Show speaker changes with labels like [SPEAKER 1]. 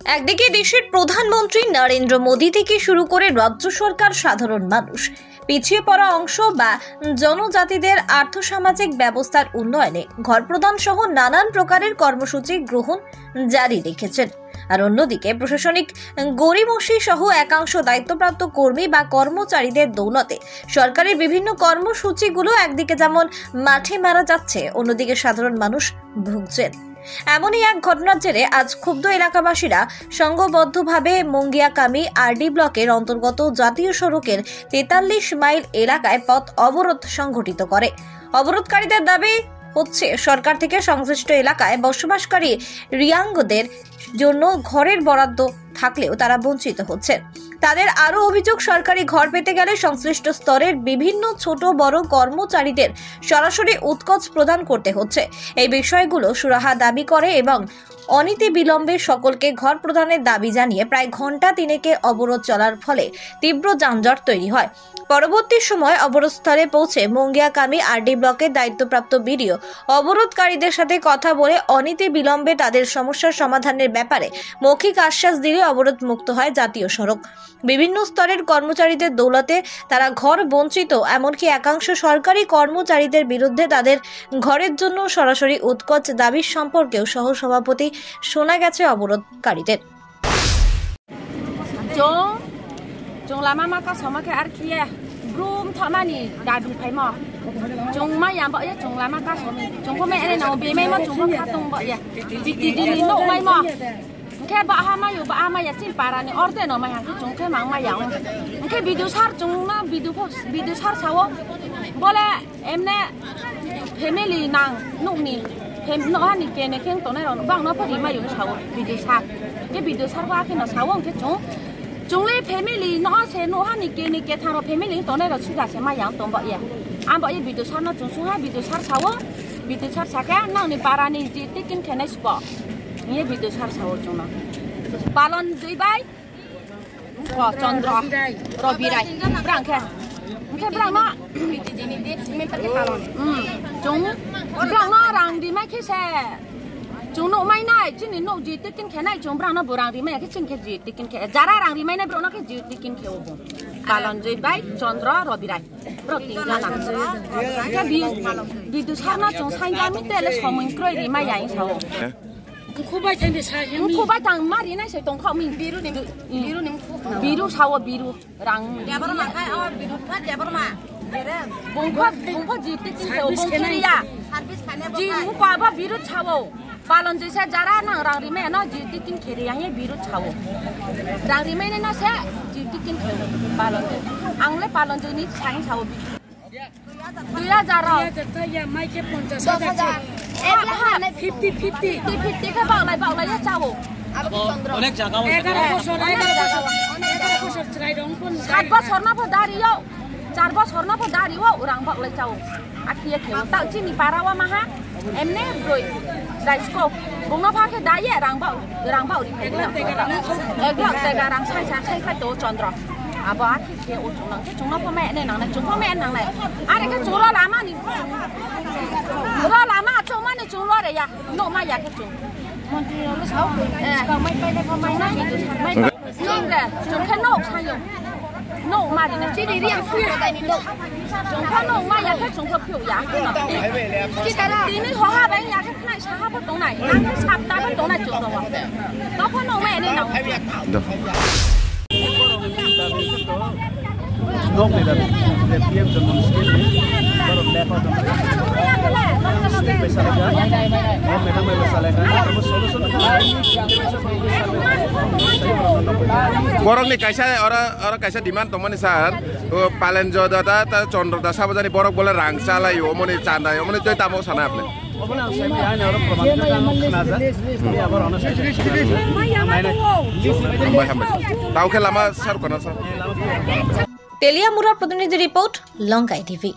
[SPEAKER 1] একদিকে দেশের প্রধানমন্ত্রী নরেন্দ্র মোদী থেকে শুরু করে রাজ্য সরকার, সাধারণ মানুষ পিছিয়ে পড়া অংশ বা জনজাতিদের আর্থসামাজিক ব্যবস্থার উন্নয়নে ঘর প্রদান সহ নানান প্রকারের কর্মসূচি গ্রহণ জারি রেখেছেন। আর অন্যদিকে প্রশাসনিক গড়িমসি সহ একাংশ দায়িত্বপ্রাপ্ত কর্মী বা কর্মচারীদের দৌলতে সরকারের বিভিন্ন কর্মসূচিগুলো একদিকে যেমন মাঠে মারা যাচ্ছে, অন্যদিকে সাধারণ মানুষ ভুগছেন। এমনই এক ঘটনার জেরে আজ ক্ষুব্ধ এলাকাবাসীরা সংঘবদ্ধভাবে মুঙ্গিয়াকামি আরডি ব্লকের অন্তর্গত জাতীয় সড়কের 43 মাইল এলাকায় পথ অবরোধ সংঘটিত করে। অবরোধকারীদের দাবি হচ্ছে সরকার থেকে সংশ্লিষ্ট এলাকায় বসবাসকারী রিয়াঙ্গদের জন্য ঘরের বরাদ্দ থাকলেও তারা বঞ্চিত হচ্ছে। তাদের আরও অভিযোগ, সরকারি ঘর পেতে গেলে সংশ্লিষ্ট স্তরের বিভিন্ন ছোট বড় কর্মচারীদের সরাসরি উৎকোচ প্রদান করতে হচ্ছে। এই বিষয়গুলো সুরাহা দাবি করে এবং অনীতি বিলম্বে সকলকে ঘর প্রদানের দাবি জানিয়ে প্রায় ঘন্টা তিনেকে অবরোধ চলার ফলে তীব্র যানজট তৈরি হয়। পরবর্তী সময় অবরোধস্থলে পৌঁছে মুঙ্গিয়াকামি আরডি ব্লকের দায়িত্বপ্রাপ্ত বিডিও অবরোধকারীদের সাথে কথা বলে অনীতি বিলম্বে তাদের সমস্যার সমাধানের ব্যাপারে মৌখিক আশ্বাস দিলে অবরোধ মুক্ত হয় জাতীয় সড়ক। বিভিন্ন স্তরের কর্মচারীদের দৌলতে তারা ঘর বঞ্চিত, এমনকি একাংশ সরকারি কর্মচারীদের বিরুদ্ধে তাদের ঘরের জন্য সরাসরি উৎকোচ দাবির সম্পর্কেও সহসভাপতি শোনা গেছে অবরোধকারীদের।
[SPEAKER 2] Jong lama maka sama ke arkia brum thamani dabi phai mo jong ma yam ba ya jong lama ka somi jong ko me ene na be mai mo jong ko ka tong ba ya ti ti ni no mai mo ke ba ha ma yu ba ma ya tin para ni orde no ma ha ki jong ke mang ma yang ke video sar jong na video sar sawo bole emne family nang no ni hem no ni ke ne keng to na ro bang no phadi ma yu sawo video sar ke video sar wa ke no sawo ke jong le family no se no ha ni ke tharo family to ne ro chu ga se ma yang tong ba ya am ba ye video sar no jong su ha video sar sawo video sar sa ka nang ni para ni ji tikin khane spo ni video sar sawo jong na palon dui bai ko chandra robirai brang ke brang na jini de me per ke palon jong brang na rang di mai ke se chúng nó mai này chứ nên nó gì tiết kinh cái này chúng bảo nó bổ ràng thì mấy cái chân cái gì tiết kinh cái giá ràng thì mấy này bảo nó cái gì tiết kinh cái ôm balon dây bay Chandra rồi bị đại rồi tính ra làm cái bị từ sáng nó chúng sang cái mấy tên là xong mình cười thì mấy vậy sao
[SPEAKER 3] khu bay trên thì sao
[SPEAKER 2] khu bay thằng má đi này sẽ tổng khẩu mình biru sao biru ràng
[SPEAKER 4] ya baru makan awal biru kan ya baru mak
[SPEAKER 2] bung kho gì tiết kinh cái ôm cái ya gì muốn qua bao biru sao balon dây sẽ giá ra nàng ràng thì mấy nó gì tiết kinh cái này biru sao ràng thì mấy này nó sẽ gì tiết kinh cái balon dây ăn lấy balon dây ní sáng sao tuy là giá rồi
[SPEAKER 3] ya mai ke 50,000
[SPEAKER 2] em là hàng này
[SPEAKER 3] 50
[SPEAKER 2] cái bảo lại sao
[SPEAKER 5] অনেক জায়গা
[SPEAKER 3] 11 বছর চাই রং কোন
[SPEAKER 2] 4 বছর না পদারিও 4 বছর না পদারিও orang bak lai chau akhia kheu tau chi ni parawa ma ha em ne rồi dai sko bung nó pha ke dai ye rang bau di phai egla tega rang sai khai to Chandra abo akhi ke o chung nó po mẹ này nang này chung po mẹ nang này are ke chung lo lama ni lo lama chung ma ni chung lo de ya no ma ya ke chung nó xấu còn mấy bay đây còn mấy nó mấy nhưng kìa chúng cái nổ sao dùng nổ mà thì nó chỉ đi riêng phu đây đi nổ chúng cái nổ mà ya cái chúng cái phiêu ya cái nó chỉ cái là tí nữa họ hai bên ya cái này sao bắt tông này ăn cái sạp ta bắt tông này chụp đâu à nó có nổ mẹ nên nào
[SPEAKER 5] Nok ni dah lepiam dengan skill ni, baru lepas dengan skill besar aja. Oh, memang besar aja. Terus solusi borong ni kaisa orang kaisa demand teman sar palen jodoh ta Chandra ta sahaja ni borok boleh rangsa lah yo, omoni canda, omoni tu tamu sana apa? Omoni saya ni hanya orang perempuan kan naza, ni abar orang saya. Tahu ke lama sar kena sar.
[SPEAKER 1] তেলিয়ামুড়ার প্রতিনিধি report লঙ্কাই TV.